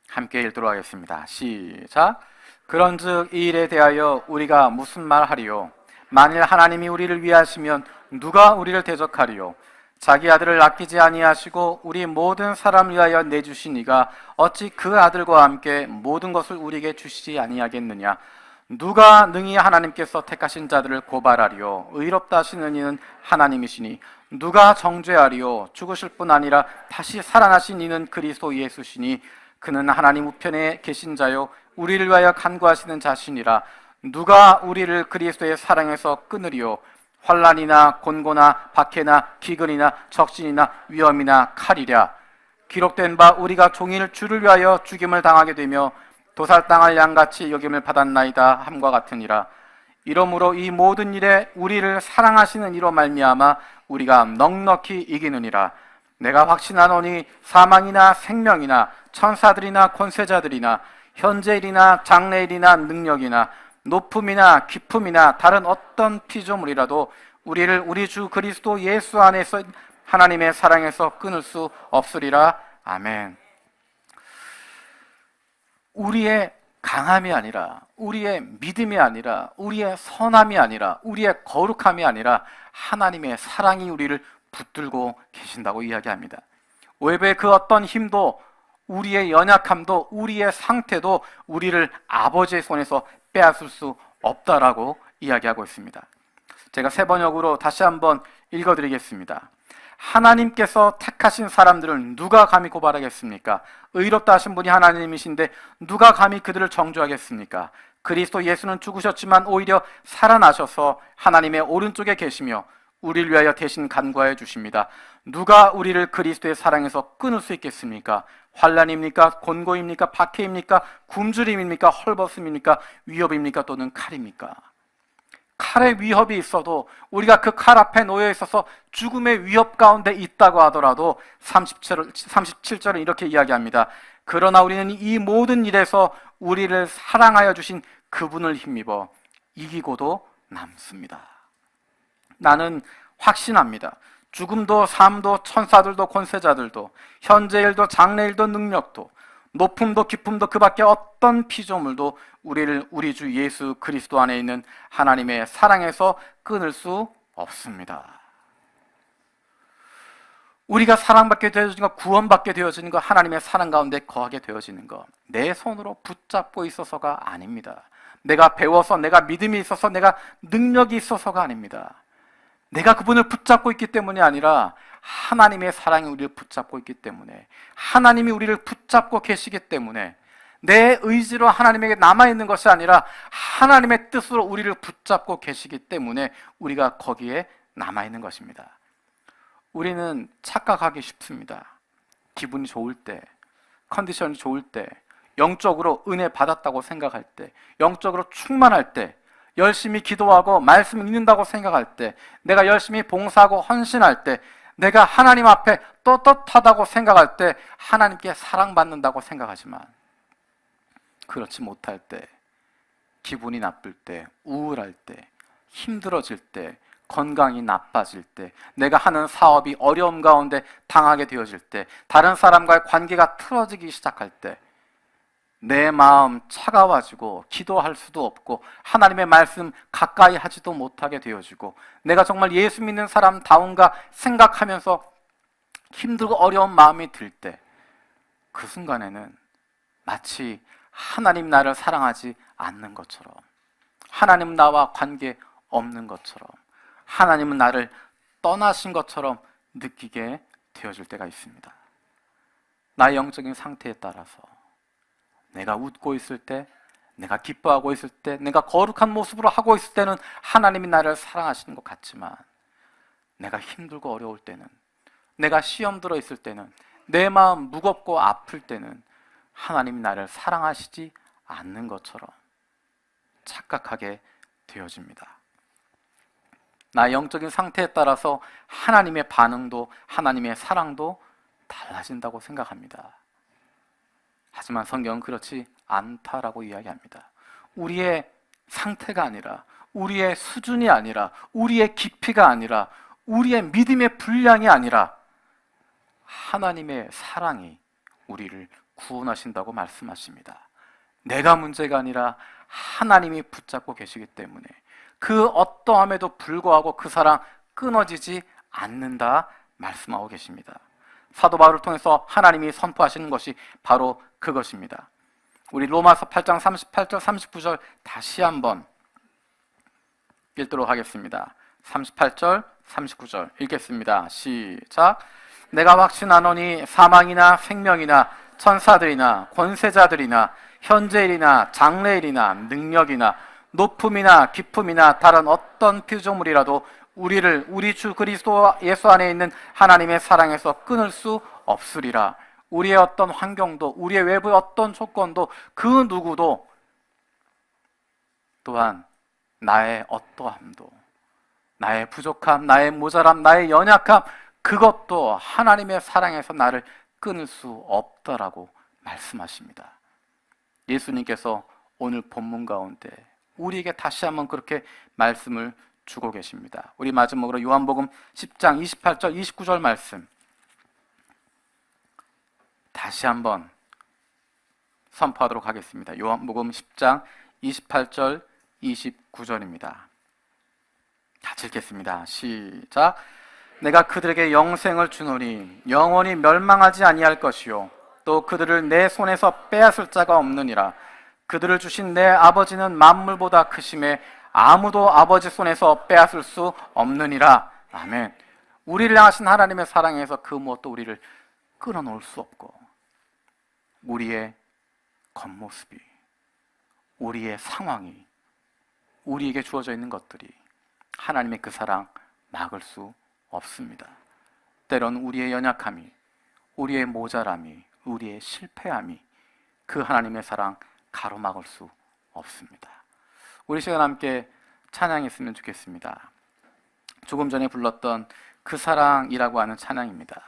함께 읽도록 하겠습니다. 시작. 그런즉 이 일에 대하여 우리가 무슨 말하리요? 만일 하나님이 우리를 위하시면 누가 우리를 대적하리요? 자기 아들을 아끼지 아니하시고 우리 모든 사람을 위하여 내주신 이가 어찌 그 아들과 함께 모든 것을 우리에게 주시지 아니하겠느냐? 누가 능히 하나님께서 택하신 자들을 고발하리요? 의롭다 하시는 이는 하나님이시니 누가 정죄하리요? 죽으실 뿐 아니라 다시 살아나신 이는 그리스도 예수시니 그는 하나님 우편에 계신 자요 우리를 위하여 간구하시는 자신이라. 누가 우리를 그리스도의 사랑에서 끊으리요? 환난이나 곤고나 박해나 기근이나 적신이나 위험이나 칼이랴. 기록된 바 우리가 종일 주를 위하여 죽임을 당하게 되며 도살당할 양같이 여김을 받았나이다 함과 같으니라. 이러므로 이 모든 일에 우리를 사랑하시는 이로 말미암아 우리가 넉넉히 이기느니라. 내가 확신하노니 사망이나 생명이나 천사들이나 권세자들이나 현재일이나 장래일이나 능력이나 높음이나 깊음이나 다른 어떤 피조물이라도 우리를 우리 주 그리스도 예수 안에서 하나님의 사랑에서 끊을 수 없으리라. 아멘. 우리의 강함이 아니라, 우리의 믿음이 아니라, 우리의 선함이 아니라, 우리의 거룩함이 아니라 하나님의 사랑이 우리를 붙들고 계신다고 이야기합니다. 외부의 그 어떤 힘도, 우리의 연약함도, 우리의 상태도 우리를 아버지의 손에서 빼앗을 수 없다라고 이야기하고 있습니다. 제가 세 번역으로 다시 한번 읽어드리겠습니다. 하나님께서 택하신 사람들을 누가 감히 고발하겠습니까? 의롭다 하신 분이 하나님이신데 누가 감히 그들을 정죄하겠습니까? 그리스도 예수는 죽으셨지만 오히려 살아나셔서 하나님의 오른쪽에 계시며 우리를 위하여 대신 간구하여 주십니다. 누가 우리를 그리스도의 사랑에서 끊을 수 있겠습니까? 환난입니까? 곤고입니까? 박해입니까? 굶주림입니까? 헐벗음입니까? 위협입니까? 또는 칼입니까? 칼의 위협이 있어도, 우리가 그 칼 앞에 놓여 있어서 죽음의 위협 가운데 있다고 하더라도 37절은 이렇게 이야기합니다. 그러나 우리는 이 모든 일에서 우리를 사랑하여 주신 그분을 힘입어 이기고도 남습니다. 나는 확신합니다. 죽음도 삶도 천사들도 권세자들도 현재일도 장래일도 능력도 높음도 깊음도 그 밖에 어떤 피조물도 우리를 우리 주 예수 그리스도 안에 있는 하나님의 사랑에서 끊을 수 없습니다. 우리가 사랑받게 되어지는 것, 구원받게 되어지는 것, 하나님의 사랑 가운데 거하게 되어지는 것, 내 손으로 붙잡고 있어서가 아닙니다. 내가 배워서, 내가 믿음이 있어서, 내가 능력이 있어서가 아닙니다. 내가 그분을 붙잡고 있기 때문이 아니라 하나님의 사랑이 우리를 붙잡고 있기 때문에, 하나님이 우리를 붙잡고 계시기 때문에, 내 의지로 하나님에게 남아있는 것이 아니라 하나님의 뜻으로 우리를 붙잡고 계시기 때문에 우리가 거기에 남아있는 것입니다. 우리는 착각하기 쉽습니다. 기분이 좋을 때, 컨디션이 좋을 때, 영적으로 은혜 받았다고 생각할 때, 영적으로 충만할 때, 열심히 기도하고 말씀 읽는다고 생각할 때, 내가 열심히 봉사하고 헌신할 때, 내가 하나님 앞에 떳떳하다고 생각할 때 하나님께 사랑받는다고 생각하지만, 그렇지 못할 때, 기분이 나쁠 때, 우울할 때, 힘들어질 때, 건강이 나빠질 때, 내가 하는 사업이 어려움 가운데 당하게 되어질 때, 다른 사람과의 관계가 틀어지기 시작할 때, 내 마음 차가워지고 기도할 수도 없고 하나님의 말씀 가까이 하지도 못하게 되어지고 내가 정말 예수 믿는 사람다운가 생각하면서 힘들고 어려운 마음이 들 때 그 순간에는 마치 하나님 나를 사랑하지 않는 것처럼, 하나님은 나와 관계 없는 것처럼, 하나님은 나를 떠나신 것처럼 느끼게 되어질 때가 있습니다. 나의 영적인 상태에 따라서 내가 웃고 있을 때, 내가 기뻐하고 있을 때, 내가 거룩한 모습으로 하고 있을 때는 하나님이 나를 사랑하시는 것 같지만, 내가 힘들고 어려울 때는, 내가 시험 들어 있을 때는, 내 마음 무겁고 아플 때는 하나님이 나를 사랑하시지 않는 것처럼 착각하게 되어집니다. 나의 영적인 상태에 따라서 하나님의 반응도, 하나님의 사랑도 달라진다고 생각합니다. 하지만 성경은 그렇지 않다라고 이야기합니다. 우리의 상태가 아니라, 우리의 수준이 아니라, 우리의 깊이가 아니라, 우리의 믿음의 분량이 아니라 하나님의 사랑이 우리를 구원하신다고 말씀하십니다. 내가 문제가 아니라 하나님이 붙잡고 계시기 때문에 그 어떠함에도 불구하고 그 사랑 끊어지지 않는다 말씀하고 계십니다. 사도 바울을 통해서 하나님이 선포하시는 것이 바로 그것입니다. 우리 로마서 8장 38절 39절 다시 한번 읽도록 하겠습니다. 38절 39절 읽겠습니다. 시작. 내가 확신하노니 사망이나 생명이나 천사들이나 권세자들이나 현재일이나 장래일이나 능력이나 높음이나 깊음이나 다른 어떤 피조물이라도 우리를 우리 주 그리스도 예수 안에 있는 하나님의 사랑에서 끊을 수 없으리라. 우리의 어떤 환경도, 우리의 외부의 어떤 조건도, 그 누구도, 또한 나의 어떠함도, 나의 부족함, 나의 모자람, 나의 연약함, 그것도 하나님의 사랑에서 나를 끊을 수 없다라고 말씀하십니다. 예수님께서 오늘 본문 가운데 우리에게 다시 한번 그렇게 말씀을 주고 계십니다. 우리 마지막으로 요한복음 10장 28절 29절 말씀 다시 한번 선포하도록 하겠습니다. 요한복음 10장 28절 29절입니다. 같이 읽겠습니다. 시작. 내가 그들에게 영생을 주노니 영원히 멸망하지 아니할 것이요 또 그들을 내 손에서 빼앗을 자가 없느니라. 그들을 주신 내 아버지는 만물보다 크심에 아무도 아버지 손에서 빼앗을 수 없느니라. 아멘. 우리를 향하신 하나님의 사랑에서 그 무엇도 우리를 끊어놓을 수 없고, 우리의 겉모습이, 우리의 상황이, 우리에게 주어져 있는 것들이 하나님의 그 사랑 막을 수 없습니다. 때론 우리의 연약함이, 우리의 모자람이, 우리의 실패함이 그 하나님의 사랑 가로막을 수 없습니다. 우리 시간 함께 찬양했으면 좋겠습니다. 조금 전에 불렀던 그 사랑이라고 하는 찬양입니다.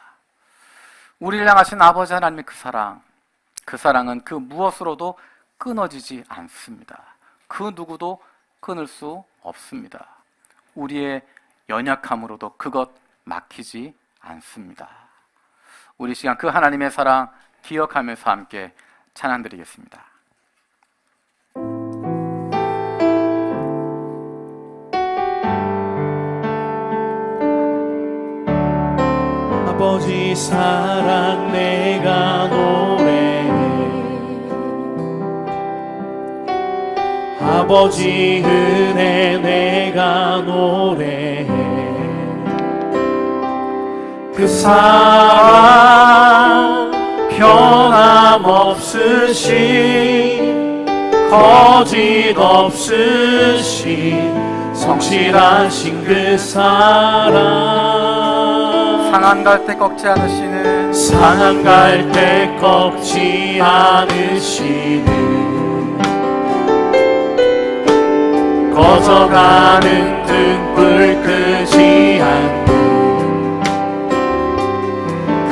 우리를 향하신 아버지 하나님의 그 사랑은 그 무엇으로도 끊어지지 않습니다. 그 누구도 끊을 수 없습니다. 우리의 연약함으로도 그것 막히지 않습니다. 우리 시간 그 하나님의 사랑 기억하면서 함께 찬양 드리겠습니다. 아버지 사랑 내가 노래해, 아버지 은혜 내가 노래해. 그 사랑 변함없으신, 거짓 없으신 성실하신 그 사랑, 상한 갈 때 꺾지 않으시는, 상한 갈 때 꺾지 않으시는, 꺼져가는 등불 끄지 않는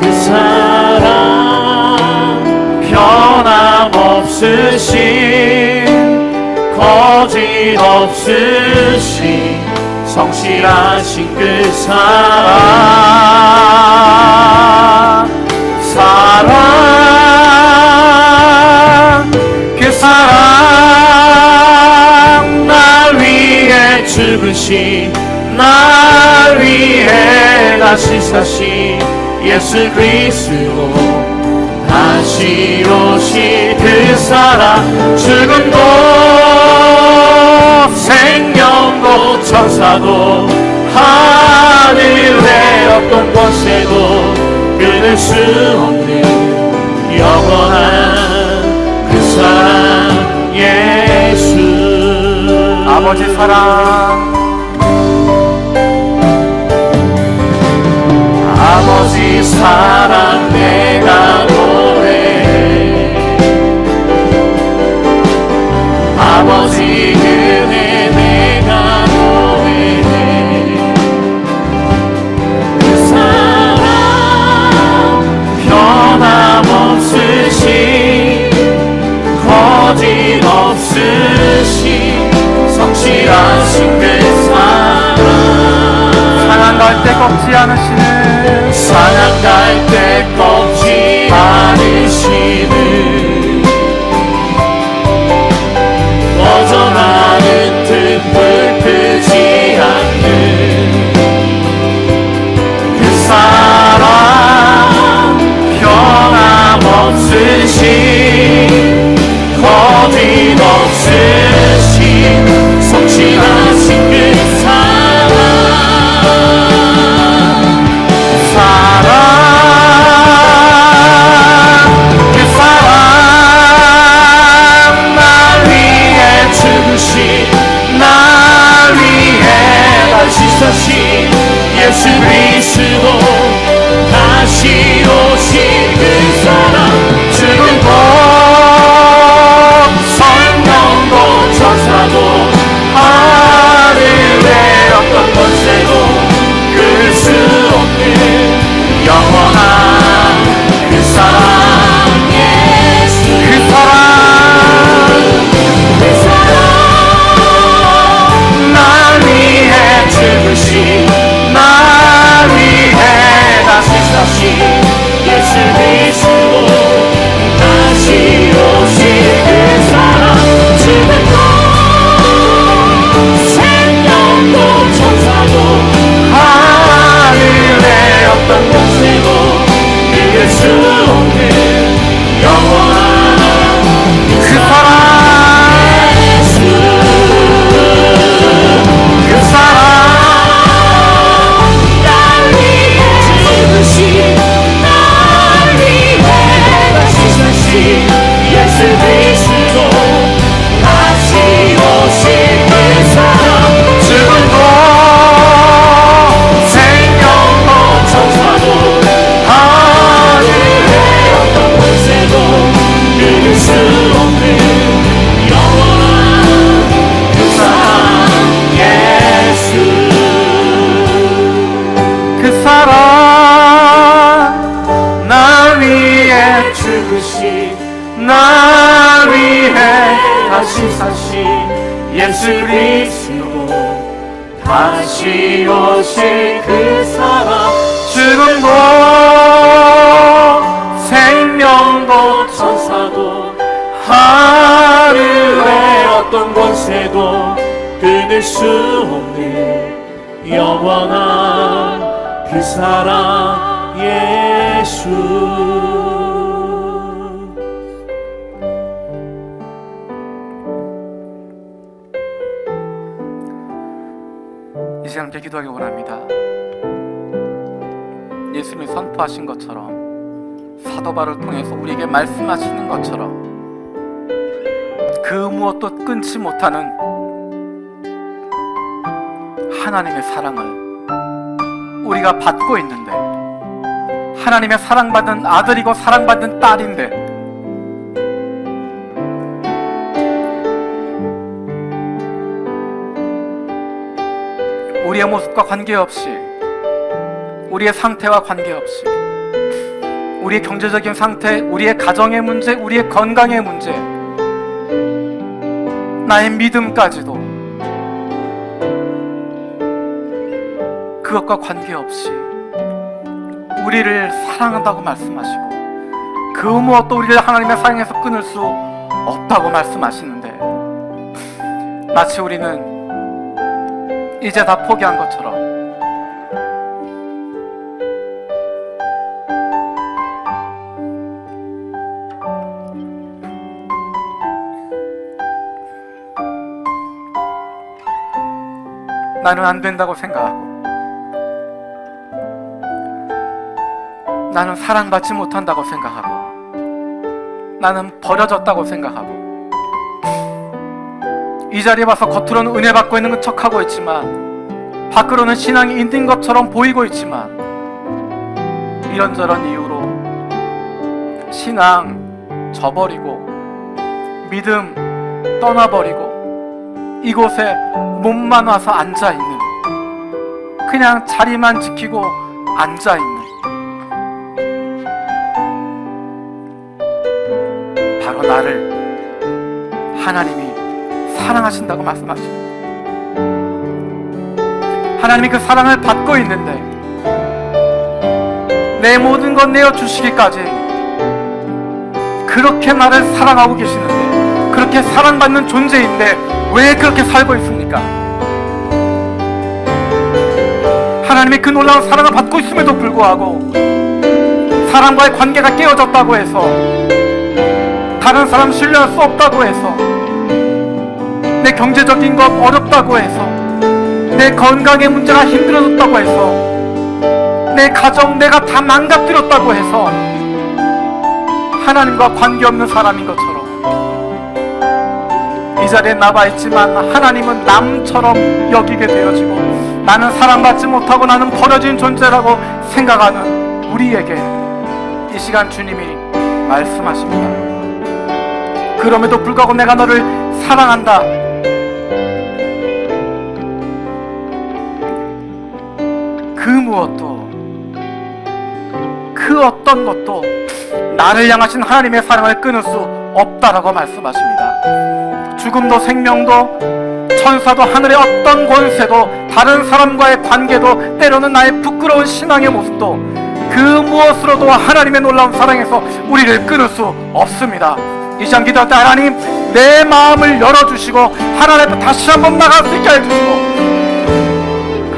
그 사랑, 변함없으신, 거짓 없으신 성실하신 그 사랑, 그 사랑, 날 위해 죽으신, 날 위해 다시 사신 예수 그리스도 다시 오실 그 사랑 죽음도 생명도 천사도 하늘의 어떤 권세도 끊을 수 없는 영원한 그 사랑 예수 아버지 사랑 아버지 사랑 내가 노래해 아버지 은혜 내가 노래해 그 사랑 변함없으신 거짓없으신 성실하신 그 사랑 상한 갈 때 꺾지 않으시는 사냥 갈 때 꺾지 않으시는 꺼져가는 등불 끄지 않는 그 사랑 변함없으신 거짓없으신 성실하신 그 사랑 그 사랑 날 위해 죽으신 날 위해 다시 사신 예수 그리스도 다시 오신 그 사랑 죽음도 성령도 천사도 하늘의 어떤 권세도 끊을 수 없는 영원한 그 사랑 예수 그 사랑 날 위해 죽으신 날 위해 다시 사신 예수 그리스도 다시 오신 그 사랑 죽음도 생명도 천사도 하늘의 어떤 권세도 이길 수 없는 영원한 그 사랑 예수 그 사랑 날 위해 죽으신 날 위해 다시 사신 예수 그리스도 다시 오신 그 사랑 죽음도 생명도 천사도 하늘의 어떤 권세도 끊을 수 없는 영원한 그 사랑 예수 그 사랑 날 위해 죽으신 날 위해 다시 사신 예수 그리스도 다시 오실 그 사랑 죽음도 생명도 천사도 하늘의 어떤 권세도 끊을 수 없는 영원한 그 사랑 예수 이제 함께 기도하기 원합니다. 예수님이 선포하신 것처럼 사도 바울을 통해서 우리에게 말씀하시는 것처럼 그 무엇도 끊지 못하는 하나님의 사랑을 우리가 받고 있는데, 하나님의 사랑받은 아들이고 사랑받은 딸인데 우리의 모습과 관계없이, 우리의 상태와 관계없이, 우리의 경제적인 상태, 우리의 가정의 문제, 우리의 건강의 문제, 나의 믿음까지도 그것과 관계없이 우리를 사랑한다고 말씀하시고 그 무엇도 우리를 하나님의 사랑에서 끊을 수 없다고 말씀하시는데, 마치 우리는 이제 다 포기한 것처럼 나는 안 된다고 생각하고, 나는 사랑받지 못한다고 생각하고, 나는 버려졌다고 생각하고, 이 자리에 와서 겉으로는 은혜 받고 있는 척하고 있지만 밖으로는 신앙이 있는 것처럼 보이고 있지만 이런저런 이유로 신앙 저버리고 믿음 떠나버리고 이곳에 몸만 와서 앉아있는, 그냥 자리만 지키고 앉아있는, 바로 나를 하나님이 사랑하신다고 말씀하십니다. 하나님이 그 사랑을 받고 있는데 내 모든 것 내어주시기까지 그렇게 나를 사랑하고 계시는데, 그렇게 사랑받는 존재인데 왜 그렇게 살고 있습니까? 하나님이 그 놀라운 사랑을 받고 있음에도 불구하고 사람과의 관계가 깨어졌다고 해서, 다른 사람 신뢰할 수 없다고 해서, 내 경제적인 것 어렵다고 해서, 내 건강의 문제가 힘들어졌다고 해서, 내 가정 내가 다 망가뜨렸다고 해서 하나님과 관계없는 사람인 것처럼 이 자리에 나와 있지만 하나님은 남처럼 여기게 되어지고 나는 사랑받지 못하고 나는 버려진 존재라고 생각하는 우리에게 이 시간 주님이 말씀하십니다. 그럼에도 불구하고 내가 너를 사랑한다. 그 무엇도, 그 어떤 것도 나를 향하신 하나님의 사랑을 끊을 수 없다라고 말씀하십니다. 죽음도 생명도 천사도 하늘의 어떤 권세도 다른 사람과의 관계도 때로는 나의 부끄러운 신앙의 모습도 그 무엇으로도 하나님의 놀라운 사랑에서 우리를 끊을 수 없습니다. 이 시간 기도할 때 하나님 내 마음을 열어주시고 하나님 앞에 다시 한번 나갈 수 있게 해주시고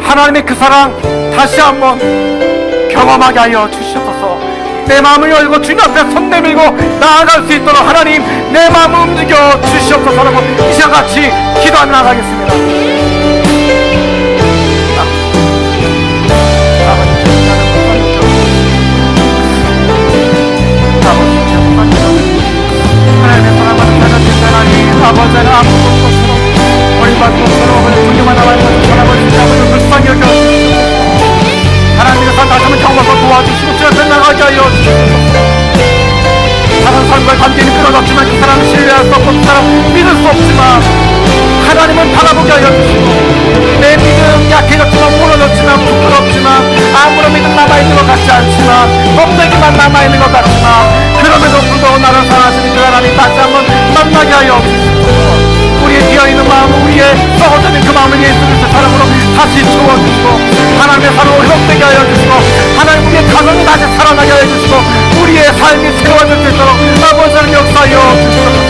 하나님의 그 사랑 다시 한번 경험하게 하여 주시옵소서. 내 마음을 열고 주님 앞에 손 내밀고 나아갈 수 있도록 하나님 내 마음을 움직여 주시옵소서라고 이 시간 같이 기도하며 나가겠습니다. 하나님의 사랑받는 자녀들 하나님 아버지는 아무것도 없어서 어림받고 없어서 분명한 나와의 사랑을 주시고 불쌍히 여겨주시옵소서. 하나님께서 다시 한번 경험해서 도와주시고 주 앞에 나가게 하여 주시옵소서. 다른 사람과의 관계는 끊어졌지만 그 사람을 신뢰할 수 없고 그 사람을 믿을 수 없지만 하나님은 바라보게 하여 주시고 내 믿음 약해졌지만 무너졌지만 부끄럽지만 아무런 믿음 남아있는 것 같지 않지만 껍데기만 남아있는 것 같지만 그럼에도 불구하고 나를 사랑하시는 그 하나님 다시 한번 만나게 하여 주시옵소서. 우리의 비어있는 마음, 우리의 썩어지는 그 마음을 예수 그리스도의 사랑으로 다시 채워주시고 하나님의 사랑으로 회복되게 하여 주시고 하나님 우리의 가정이 다시 살아나게 하여 주시고 우리의 삶이 새로워질 수 있도록 아버지를 역사하여 주시옵소서.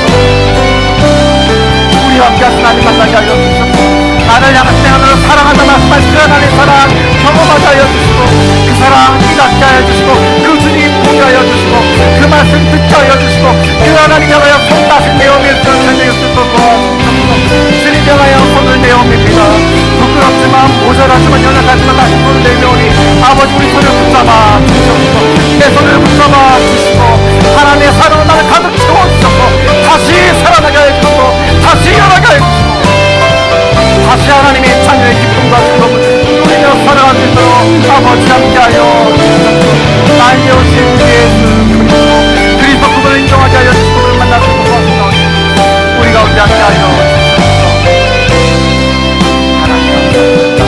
우리와 함께 하신 하나님 만나게 하여 주시옵소서. 나를 향하신 하나님을 사랑한다 말씀하신 그 하나님의 사랑 경험하게 하여 주시고 그 사랑 깨닫게 하여 주시고 그 주님 보게 하여 주시고 그 말씀 듣게 하여 주시고 그 하나님 향하여 손 다시 내어밀 수 있도록 주님 향하여 손을 내어밉니다. 부끄럽지만 모자라지만 연약하지만 다시 손을 내밀오니 아버지 우리 손을 붙잡아 주시옵소서. 내 손을 붙잡아 주시고 하나님의 사랑으로 나를 가득 채워주셔서 다시 살아나게 하여 주시고 다시 일어나게 하여 주시고 다시 하나님의 자녀의 기쁨과 즐거움을 누리며 살아갈 수 있도록 아버지 함께하여 주시옵소서. 나에게 오신 예수 그리스도 그분을 인정하게 하여 주시고 그를 만날 수 있도록 도와주시옵소서. 우리 가운데 함께하여 주시옵소서. 하나님 감사합니다.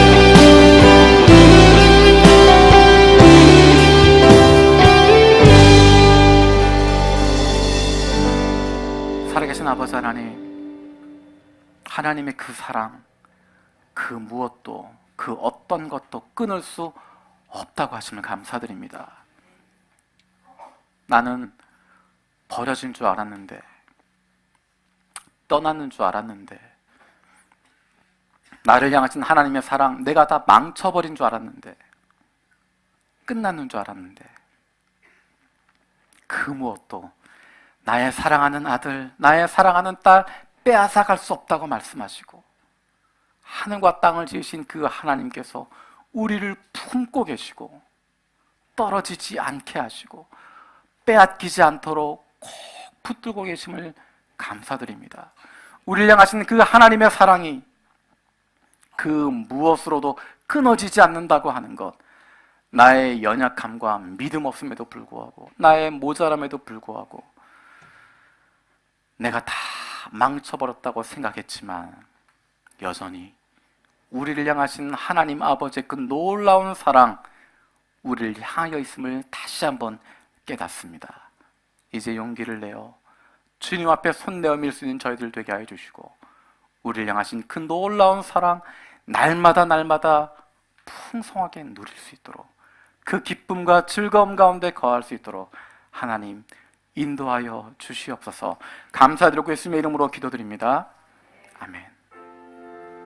살아계신 아버지 하나님, 하나님의 그 사랑 그 무엇도 그 어떤 것도 끊을 수 없다고 하심을 감사드립니다. 나는 버려진 줄 알았는데 떠나는 줄 알았는데 나를 향하신 하나님의 사랑 내가 다 망쳐버린 줄 알았는데 끝났는 줄 알았는데 그 무엇도 나의 사랑하는 아들 나의 사랑하는 딸 빼앗아갈 수 없다고 말씀하시고 하늘과 땅을 지으신 그 하나님께서 우리를 품고 계시고 떨어지지 않게 하시고 빼앗기지 않도록 꼭 붙들고 계심을 감사드립니다. 우리를 향하신 그 하나님의 사랑이 그 무엇으로도 끊어지지 않는다고 하는 것, 나의 연약함과 믿음 없음에도 불구하고, 나의 모자람에도 불구하고 내가 다 망쳐버렸다고 생각했지만 여전히 우리를 향하신 하나님 아버지의 그 놀라운 사랑, 우리를 향하여 있음을 다시 한번 깨닫습니다. 이제 용기를 내어 주님 앞에 손 내어 밀 수 있는 저희들 되게 하여 주시고, 우리를 향하신 그 놀라운 사랑 날마다 날마다 풍성하게 누릴 수 있도록, 그 기쁨과 즐거움 가운데 거할 수 있도록 하나님 인도하여 주시옵소서. 감사드리고 예수님의 이름으로 기도드립니다. 아멘.